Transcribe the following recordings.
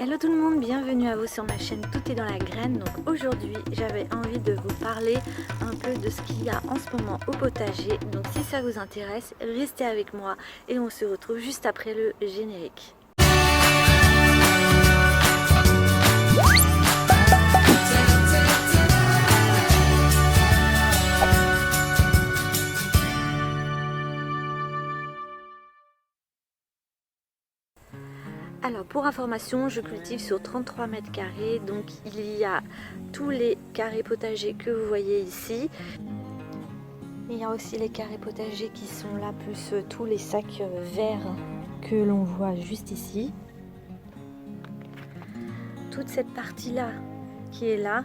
Hello tout le monde, bienvenue à vous sur ma chaîne Tout est dans la graine. Donc aujourd'hui j'avais envie de vous parler un peu de ce qu'il y a en ce moment au potager. Donc si ça vous intéresse, restez avec moi et on se retrouve juste après le générique. Alors pour information, je cultive sur 33 mètres carrés, donc il y a tous les carrés potagers que vous voyez ici. Il y a aussi les carrés potagers qui sont là, plus tous les sacs verts que l'on voit juste ici. Toute cette partie-là qui est là,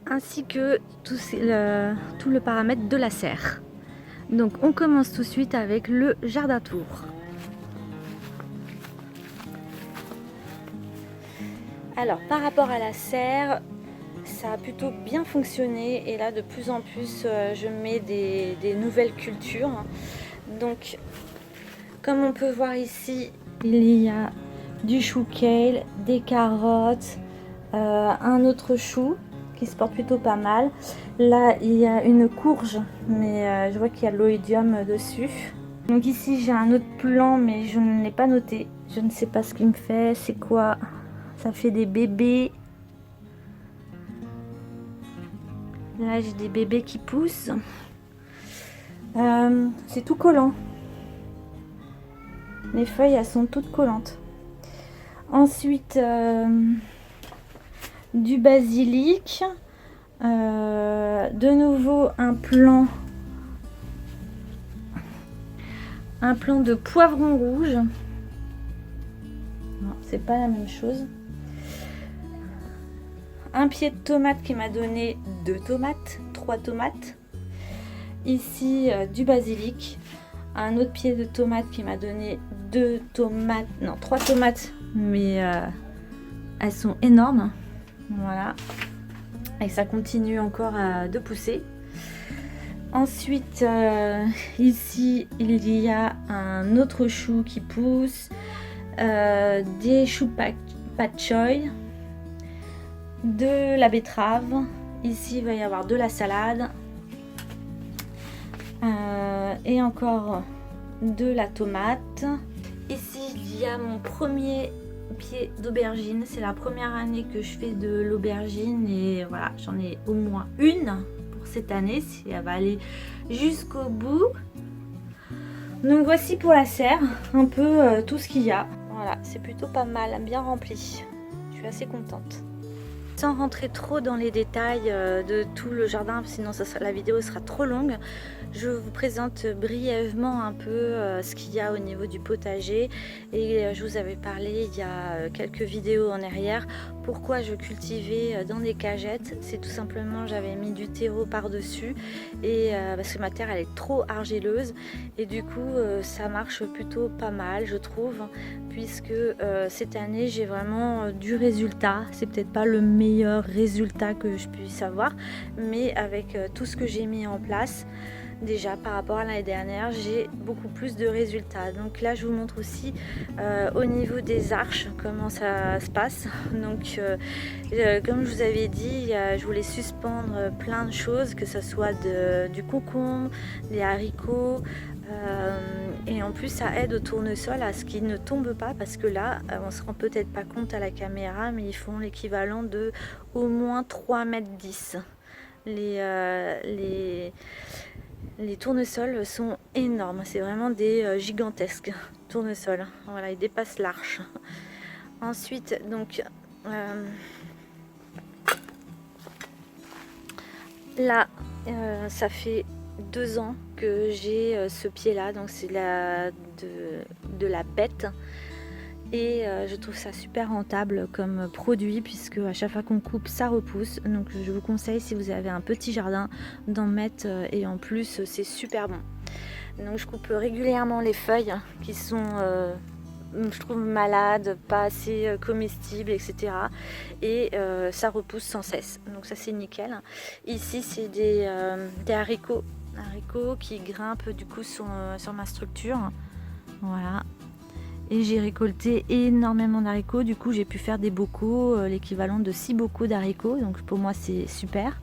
ainsi que tout le paramètre de la serre. Donc on commence tout de suite avec le jardin tour. Alors par rapport à la serre, ça a plutôt bien fonctionné et là de plus en plus je mets des nouvelles cultures. Donc comme on peut voir ici, il y a du chou kale, des carottes, un autre chou qui se porte plutôt pas mal. Là il y a une courge, mais je vois qu'il y a de l'oïdium dessus. Donc ici j'ai un autre plant mais je ne l'ai pas noté. Je ne sais pas ce qu'il me fait, c'est quoi. Ça fait des bébés. Là j'ai des bébés qui poussent. C'est tout collant. Les feuilles elles sont toutes collantes. Ensuite du basilic. De nouveau un plant de poivron rouge. Non, c'est pas la même chose. Un pied de tomate qui m'a donné 2 tomates, 3 tomates. Ici du basilic. Un autre pied de tomate qui m'a donné 2 tomates, non 3 tomates, mais elles sont énormes. Voilà. Et ça continue encore de pousser. Ensuite, ici il y a un autre chou qui pousse, des choux pak choy, de la betterave. Ici il va y avoir de la salade et encore de la tomate. Ici il y a mon premier pied d'aubergine. C'est la première année que je fais de l'aubergine et voilà, j'en ai au moins une pour cette année si elle va aller jusqu'au bout. Donc voici pour la serre un peu tout ce qu'il y a. Voilà, c'est plutôt pas mal, bien rempli. Je suis assez contente. Sans rentrer trop dans les détails de tout le jardin, sinon la vidéo sera trop longue, je vous présente brièvement un peu ce qu'il y a au niveau du potager. Et je vous avais parlé il y a quelques vidéos en arrière pourquoi je cultivais dans des cagettes. C'est tout simplement, j'avais mis du terreau par dessus et parce que ma terre elle est trop argileuse et du coup ça marche plutôt pas mal je trouve, puisque cette année j'ai vraiment du résultat. C'est peut-être pas le meilleur résultat que je puisse avoir, mais avec tout ce que j'ai mis en place déjà par rapport à l'année dernière, j'ai beaucoup plus de résultats. Donc là je vous montre aussi au niveau des arches comment ça se passe. Donc comme je vous avais dit, je voulais suspendre plein de choses, que ce soit du concombre, des haricots, et en plus ça aide au tournesol à ce qu'il ne tombe pas, parce que là on se rend peut-être pas compte à la caméra, mais ils font l'équivalent de au moins 3,10 m. Les tournesols sont énormes, c'est vraiment des gigantesques tournesols. Voilà, ils dépassent l'arche. Ensuite, donc là, ça fait 2 ans que j'ai ce pied-là, donc c'est de la bête. Et je trouve ça super rentable comme produit, puisque à chaque fois qu'on coupe ça repousse. Donc je vous conseille, si vous avez un petit jardin, d'en mettre, et en plus c'est super bon. Donc je coupe régulièrement les feuilles qui sont je trouve malades, pas assez comestibles, etc. Et ça repousse sans cesse, donc ça c'est nickel. Ici c'est des haricots qui grimpent du coup sur ma structure. Voilà. et j'ai récolté énormément d'haricots. Du coup j'ai pu faire des bocaux, l'équivalent de 6 bocaux d'haricots, donc pour moi c'est super.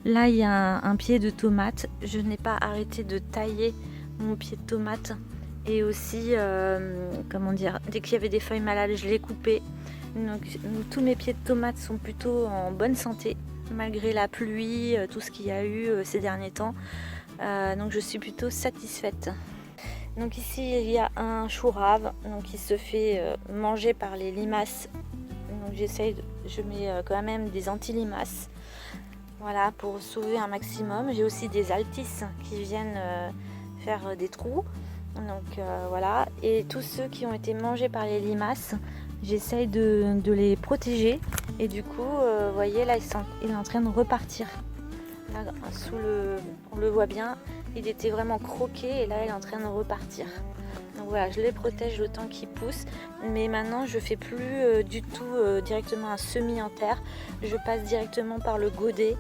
Là il y a un pied de tomate, je n'ai pas arrêté de tailler mon pied de tomate, et aussi comment dire, dès qu'il y avait des feuilles malades je les coupais. Donc tous mes pieds de tomates sont plutôt en bonne santé malgré la pluie, tout ce qu'il y a eu ces derniers temps. Donc je suis plutôt satisfaite. Donc ici il y a un chou rave, donc il se fait manger par les limaces. Donc je mets quand même des anti-limaces, voilà, pour sauver un maximum. J'ai aussi des altis qui viennent faire des trous. Donc voilà, et tous ceux qui ont été mangés par les limaces, j'essaye de les protéger. Et du coup, vous voyez là, il est en train de repartir. Là, on le voit bien, il était vraiment croqué et là il est en train de repartir. Donc voilà, je les protège le temps qu'ils poussent. Mais maintenant, je fais plus du tout directement un semis en terre. Je passe directement par le godet.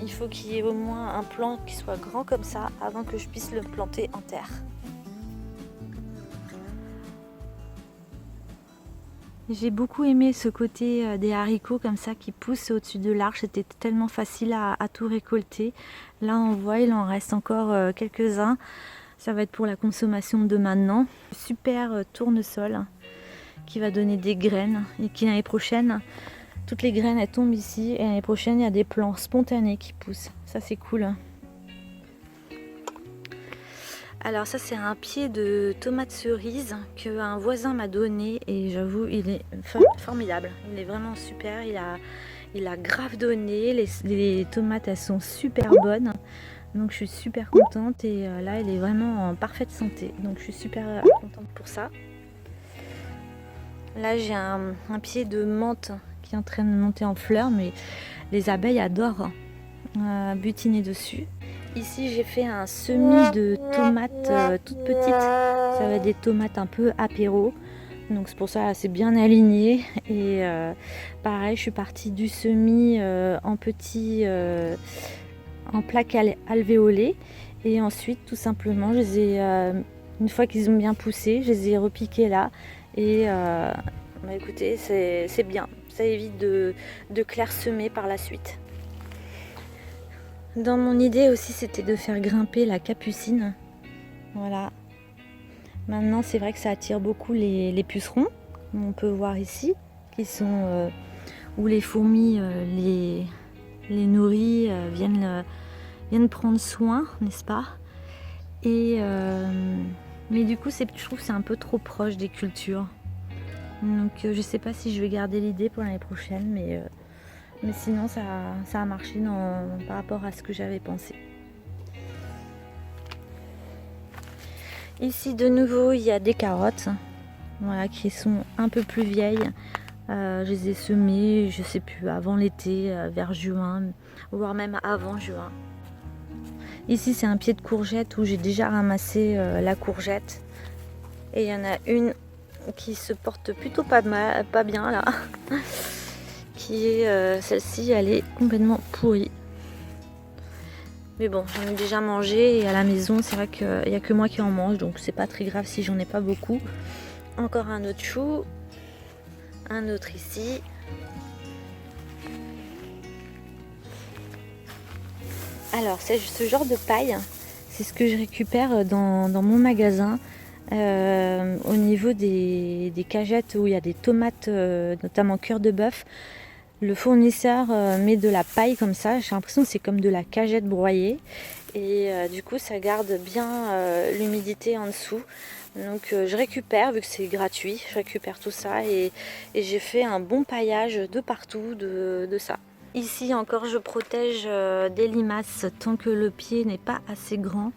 Il faut qu'il y ait au moins un plant qui soit grand comme ça avant que je puisse le planter en terre. J'ai beaucoup aimé ce côté des haricots comme ça qui poussent au-dessus de l'arche. C'était tellement facile à tout récolter. Là on voit il en reste encore quelques-uns. Ça va être pour la consommation de maintenant. Super tournesol qui va donner des graines et qui l'année prochaine, toutes les graines elles tombent ici et l'année prochaine il y a des plants spontanés qui poussent. Ça c'est cool. Alors ça c'est un pied de tomate cerise qu'un voisin m'a donné et j'avoue il est formidable, il est vraiment super, il a grave donné, les tomates elles sont super bonnes, donc je suis super contente et là elle est vraiment en parfaite santé, donc je suis super contente pour ça. Là j'ai un pied de menthe qui est en train de monter en fleurs, mais les abeilles adorent butiner dessus. Ici j'ai fait un semis de tomates toutes petites, ça va être des tomates un peu apéro, donc c'est pour ça c'est bien aligné. Et pareil je suis partie du semis en petits en plaques alvéolées, et ensuite tout simplement je les ai, une fois qu'ils ont bien poussé, je les ai repiqués là, et bah écoutez c'est bien, ça évite de clairsemer par la suite. Dans mon idée aussi c'était de faire grimper la capucine, voilà. Maintenant c'est vrai que ça attire beaucoup les pucerons, comme on peut voir ici, qui sont où les fourmis les nourrissent, viennent prendre soin, n'est-ce pas? Et mais du coup je trouve que c'est un peu trop proche des cultures, donc je sais pas si je vais garder l'idée pour l'année prochaine, mais sinon ça a marché par rapport à ce que j'avais pensé. Ici de nouveau il y a des carottes, voilà, qui sont un peu plus vieilles. Je les ai semées, je sais plus, avant l'été, vers juin, voire même avant juin. Ici c'est un pied de courgette où j'ai déjà ramassé la courgette. Et il y en a une qui se porte plutôt pas bien là. Qui est celle-ci, elle est complètement pourrie. Mais bon, j'en ai déjà mangé et à la maison c'est vrai qu'il n'y a que moi qui en mange, donc c'est pas très grave si j'en ai pas beaucoup. Encore un autre chou, un autre ici. Alors c'est ce genre de paille, c'est ce que je récupère dans mon magasin. Au niveau des cagettes où il y a des tomates, notamment cœur de bœuf, le fournisseur met de la paille comme ça, j'ai l'impression que c'est comme de la cagette broyée, et du coup ça garde bien l'humidité en dessous. Donc je récupère, vu que c'est gratuit, je récupère tout ça et j'ai fait un bon paillage de partout de ça. Ici encore je protège des limaces tant que le pied n'est pas assez grand.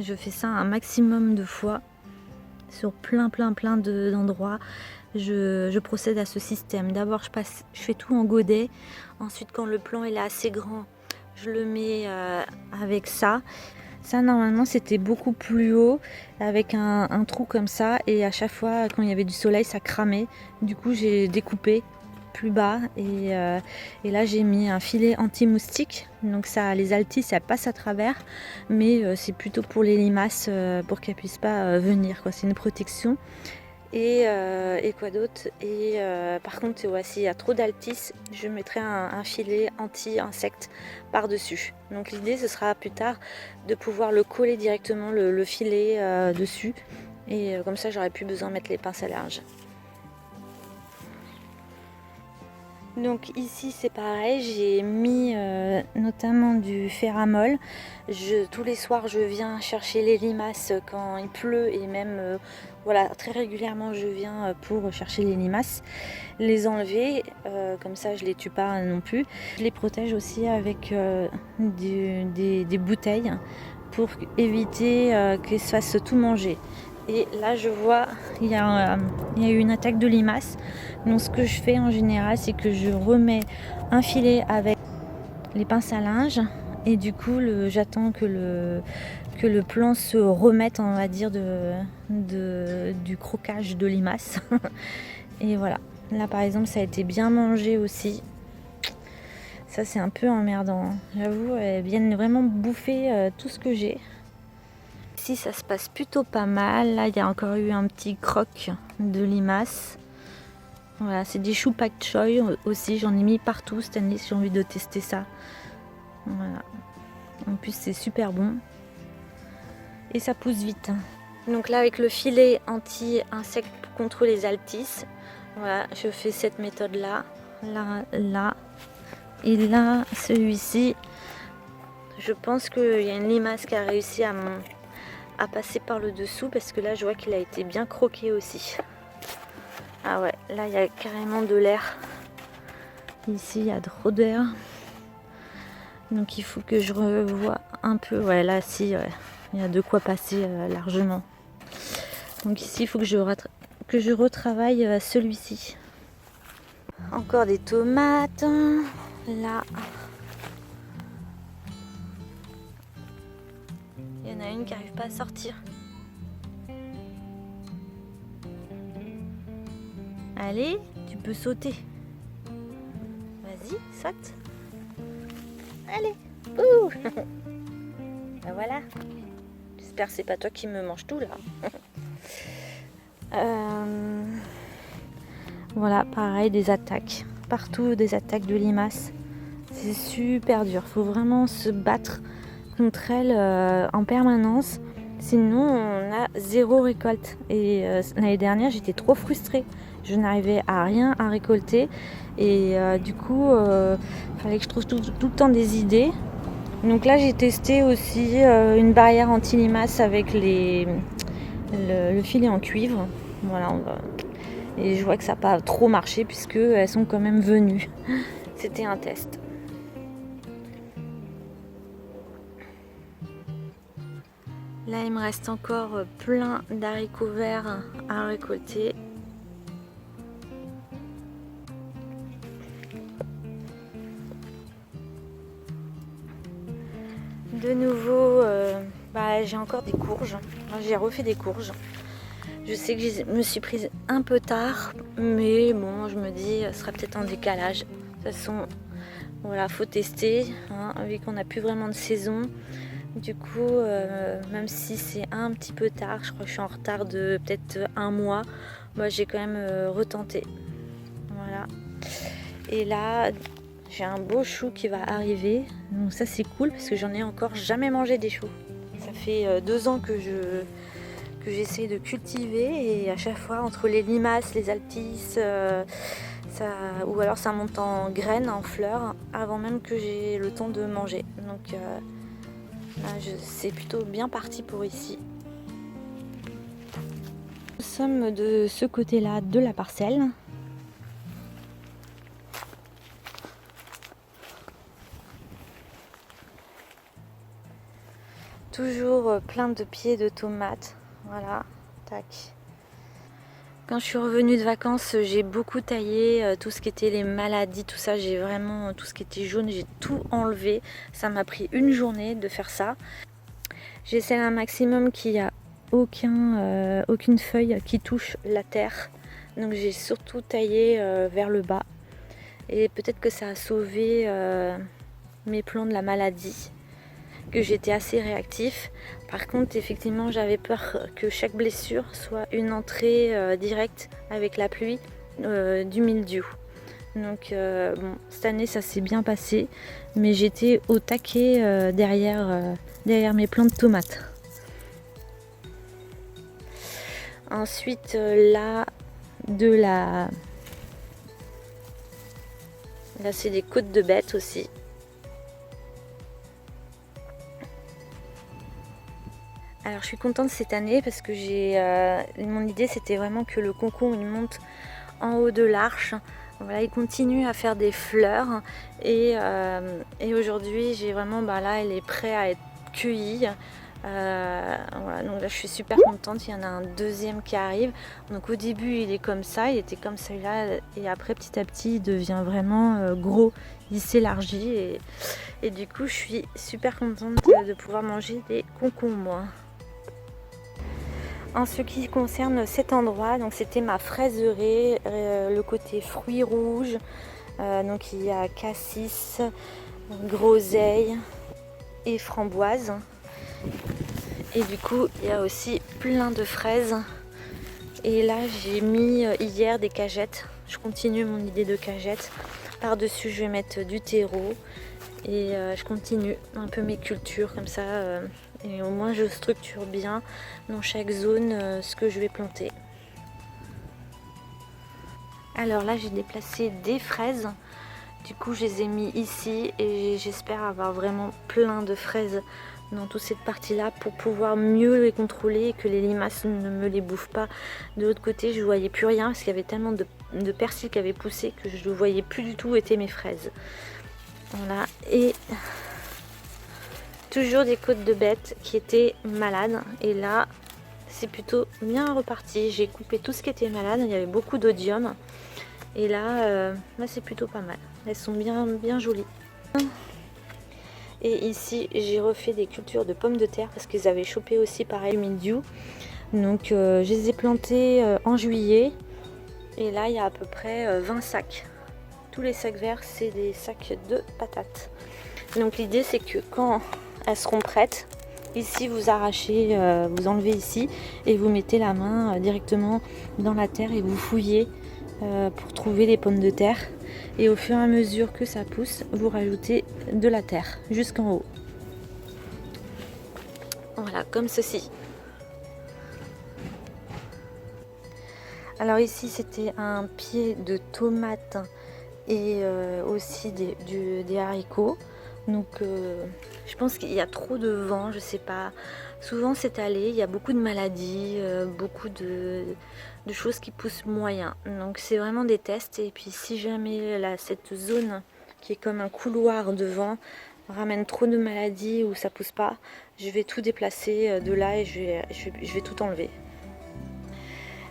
Je fais ça un maximum de fois sur plein d'endroits. Je procède à ce système. D'abord je fais tout en godet. Ensuite quand le plant il est assez grand, je le mets avec ça. Ça normalement c'était beaucoup plus haut avec un trou comme ça, et à chaque fois quand il y avait du soleil ça cramait. Du coup j'ai découpé plus bas et là j'ai mis un filet anti-moustique, donc ça, les altis ça passe à travers, mais c'est plutôt pour les limaces, pour qu'elles puissent pas venir quoi. C'est une protection. Et quoi d'autre? Par contre, ouais, s'il y a trop d'altis, je mettrai un filet anti-insectes par-dessus. Donc l'idée, ce sera plus tard de pouvoir le coller directement le filet dessus. Et comme ça, j'aurai plus besoin de mettre les pinces à linge. Donc ici c'est pareil, j'ai mis notamment du ferramol. Tous les soirs je viens chercher les limaces quand il pleut et même voilà, très régulièrement je viens pour chercher les limaces, les enlever, comme ça je les tue pas non plus. Je les protège aussi avec des bouteilles pour éviter qu'elles se fassent tout manger. Et là je vois il y a eu une attaque de limaces. Donc ce que je fais en général, c'est que je remets un filet avec les pinces à linge et du coup j'attends que le plan se remette, on va dire, du croquage de limaces. Et voilà, là par exemple ça a été bien mangé aussi. Ça c'est un peu emmerdant, j'avoue, elles viennent vraiment bouffer tout ce que j'ai. Ici ça se passe plutôt pas mal, là il y a encore eu un petit croc de limaces. Voilà, c'est des choux pak choy aussi, j'en ai mis partout cette année si j'ai envie de tester ça. Voilà. En plus c'est super bon. Et ça pousse vite. Donc là avec le filet anti-insectes contre les altis, voilà, je fais cette méthode là, là. Et là, celui-ci, je pense qu'il y a une limace qui a réussi à passer par le dessous parce que là je vois qu'il a été bien croqué aussi. Ah ouais, là il y a carrément de l'air. Ici il y a trop d'air. Donc il faut que je revoie un peu. Ouais, là si, ouais, il y a de quoi passer largement. Donc ici il faut que je retravaille celui-ci. Encore des tomates. Là. Il y en a une qui n'arrive pas à sortir. Allez, tu peux sauter. Vas-y, saute. Allez. Ouh. Ben voilà. J'espère que c'est pas toi qui me mange tout là. Voilà, pareil, des attaques. Partout des attaques de limaces. C'est super dur. Faut vraiment se battre contre elles en permanence. Sinon, on a zéro récolte. Et l'année dernière, j'étais trop frustrée. Je n'arrivais à rien à récolter. Et du coup, il fallait que je trouve tout le temps des idées. Donc là, j'ai testé aussi une barrière anti-limaces avec le filet en cuivre. Voilà, et je vois que ça n'a pas trop marché puisque elles sont quand même venues. C'était un test. Là, il me reste encore plein d'haricots verts à récolter. De nouveau, j'ai encore des courges. J'ai refait des courges. Je sais que je me suis prise un peu tard, mais bon, je me dis, ce sera peut-être en décalage. De toute façon, voilà, faut tester, hein, vu qu'on n'a plus vraiment de saison. Du coup, même si c'est un petit peu tard, je crois que je suis en retard de peut-être un mois, moi j'ai quand même retenté. Voilà. Et là, j'ai un beau chou qui va arriver. Donc ça c'est cool parce que j'en ai encore jamais mangé des choux. Ça fait 2 ans que j'essaie de cultiver et à chaque fois entre les limaces, les altis, ou alors ça monte en graines, en fleurs, avant même que j'ai le temps de manger. Donc là, c'est plutôt bien parti pour ici. Nous sommes de ce côté-là de la parcelle. Toujours plein de pieds de tomates. Voilà, tac. Quand je suis revenue de vacances, j'ai beaucoup taillé tout ce qui était les maladies, tout ça. J'ai vraiment, tout ce qui était jaune, j'ai tout enlevé. Ça m'a pris une journée de faire ça. J'essaie un maximum qu'il n'y a aucune feuille qui touche la terre. Donc j'ai surtout taillé vers le bas. Et peut-être que ça a sauvé mes plants de la maladie. que j'étais assez réactif. Par contre, effectivement, j'avais peur que chaque blessure soit une entrée directe avec la pluie du mildiou. Donc bon, cette année ça s'est bien passé, mais j'étais au taquet derrière mes plants de tomates. Ensuite là c'est des côtes de bête aussi. Alors je suis contente cette année parce que mon idée c'était vraiment que le concombre il monte en haut de l'arche. Voilà, il continue à faire des fleurs et aujourd'hui j'ai vraiment, là il est prêt à être cueilli. Voilà, donc là je suis super contente, il y en a un deuxième qui arrive. Donc au début il est comme ça, il était comme celui-là et après petit à petit il devient vraiment gros, il s'élargit et du coup je suis super contente de pouvoir manger des concombres. En ce qui concerne cet endroit, donc c'était ma fraiserie, le côté fruits rouges, donc il y a cassis, groseille et framboise. Et du coup il y a aussi plein de fraises. Et là j'ai mis hier des cagettes, je continue mon idée de cagettes. Par-dessus je vais mettre du terreau et je continue un peu mes cultures comme ça. Et au moins je structure bien dans chaque zone ce que je vais planter. Alors là j'ai déplacé des fraises, du coup je les ai mis ici et j'espère avoir vraiment plein de fraises dans toute cette partie là pour pouvoir mieux les contrôler et que les limaces ne me les bouffent pas. De l'autre côté je ne voyais plus rien parce qu'il y avait tellement de persil qui avait poussé que je ne voyais plus du tout où étaient mes fraises. Voilà, et toujours des côtes de bête qui étaient malades et là c'est plutôt bien reparti. J'ai coupé tout ce qui était malade, il y avait beaucoup d'odium et là c'est plutôt pas mal, elles sont bien jolies. Et ici j'ai refait des cultures de pommes de terre parce qu'ils avaient chopé aussi pareil mildiou, donc je les ai plantées en juillet et là il y a à peu près 20 sacs. Tous les sacs verts c'est des sacs de patates. Donc l'idée c'est que quand elles seront prêtes, ici vous arrachez, vous enlevez ici et vous mettez la main directement dans la terre et vous fouillez pour trouver les pommes de terre. Et au fur et à mesure que ça pousse, vous rajoutez de la terre jusqu'en haut. Voilà, comme ceci. Alors ici c'était un pied de tomate et aussi des haricots. Donc je pense qu'il y a trop de vent, je sais pas. Souvent cette allée, il y a beaucoup de maladies, beaucoup de choses qui poussent moyen. Donc c'est vraiment des tests. Et puis si jamais cette zone qui est comme un couloir de vent ramène trop de maladies ou ça pousse pas, je vais tout déplacer de là et je vais tout enlever.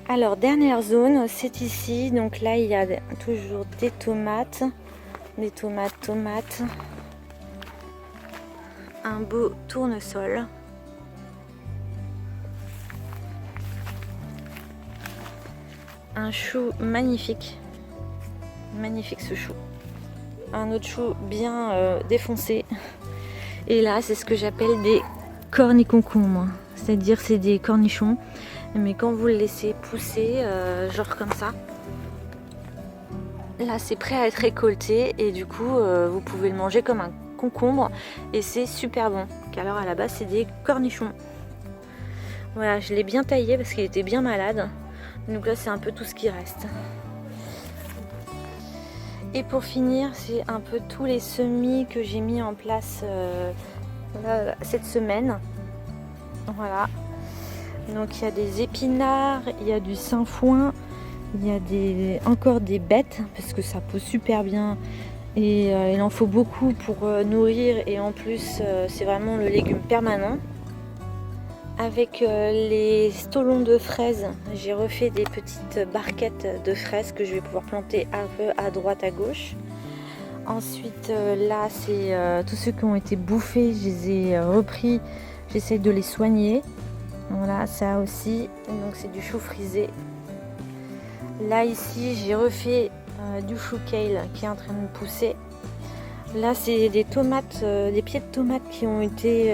Alors dernière zone, c'est ici. Donc là il y a toujours des tomates, un beau tournesol, un chou magnifique ce chou, un autre chou bien défoncé, et là c'est ce que j'appelle des corniconcombres, c'est-à-dire c'est des cornichons, mais quand vous le laissez pousser genre comme ça, là c'est prêt à être récolté et du coup vous pouvez le manger comme un concombre et c'est super bon. Alors à la base c'est des cornichons. Voilà, je l'ai bien taillé parce qu'il était bien malade, donc là c'est un peu tout ce qui reste. Et pour finir, c'est un peu tous les semis que j'ai mis en place cette semaine. Voilà, donc il y a des épinards, il y a du sainfoin, il y a encore des bêtes parce que ça pousse super bien. Et il en faut beaucoup pour nourrir et en plus c'est vraiment le légume permanent. Avec les stolons de fraises, j'ai refait des petites barquettes de fraises que je vais pouvoir planter un peu à droite à gauche. Ensuite là c'est tous ceux qui ont été bouffés, je les ai repris, j'essaie de les soigner. Voilà, ça aussi, donc c'est du chou frisé. Là ici j'ai refait du chou kale qui est en train de pousser. Là, c'est des tomates, des pieds de tomates qui ont été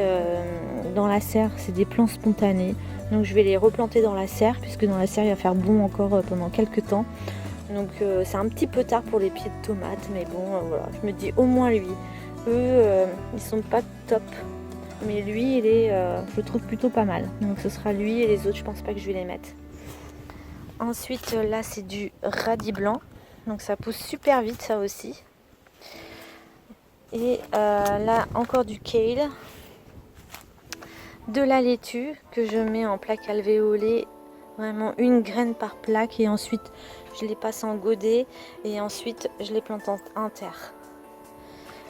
dans la serre. C'est des plants spontanés. Donc je vais les replanter dans la serre, puisque dans la serre, il va faire bon encore pendant quelques temps. Donc c'est un petit peu tard pour les pieds de tomates, mais bon, voilà. Je me dis au moins lui. Eux, ils sont pas top. Mais lui, il est, je le trouve plutôt pas mal. Donc ce sera lui et les autres, je pense pas que je vais les mettre. Ensuite, là, c'est du radis blanc. Donc ça pousse super vite, ça aussi. Et là, encore du kale. De la laitue que je mets en plaque alvéolée. Vraiment une graine par plaque. Et ensuite, je les passe en godet. Et ensuite, je les plante en terre.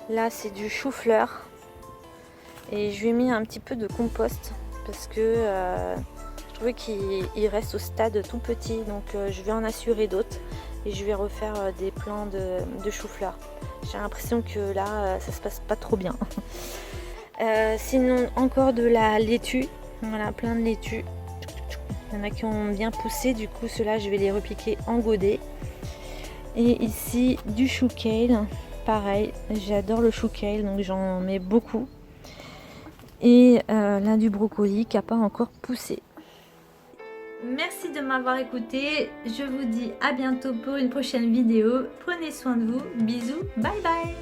Là, c'est du chou-fleur. Et je lui ai mis un petit peu de compost. Parce que je trouvais qu'il reste au stade tout petit. Donc, je vais en assurer d'autres. Et je vais refaire des plants de chou-fleur. J'ai l'impression que là, ça se passe pas trop bien. Sinon, encore de la laitue. Voilà, plein de laitue. Il y en a qui ont bien poussé. Du coup, ceux-là, je vais les repiquer en godet. Et ici, du chou kale. Pareil, j'adore le chou kale, donc j'en mets beaucoup. Et là, du brocoli qui n'a pas encore poussé. Merci de m'avoir écouté. Je vous dis à bientôt pour une prochaine vidéo. Prenez soin de vous. Bisous. Bye bye.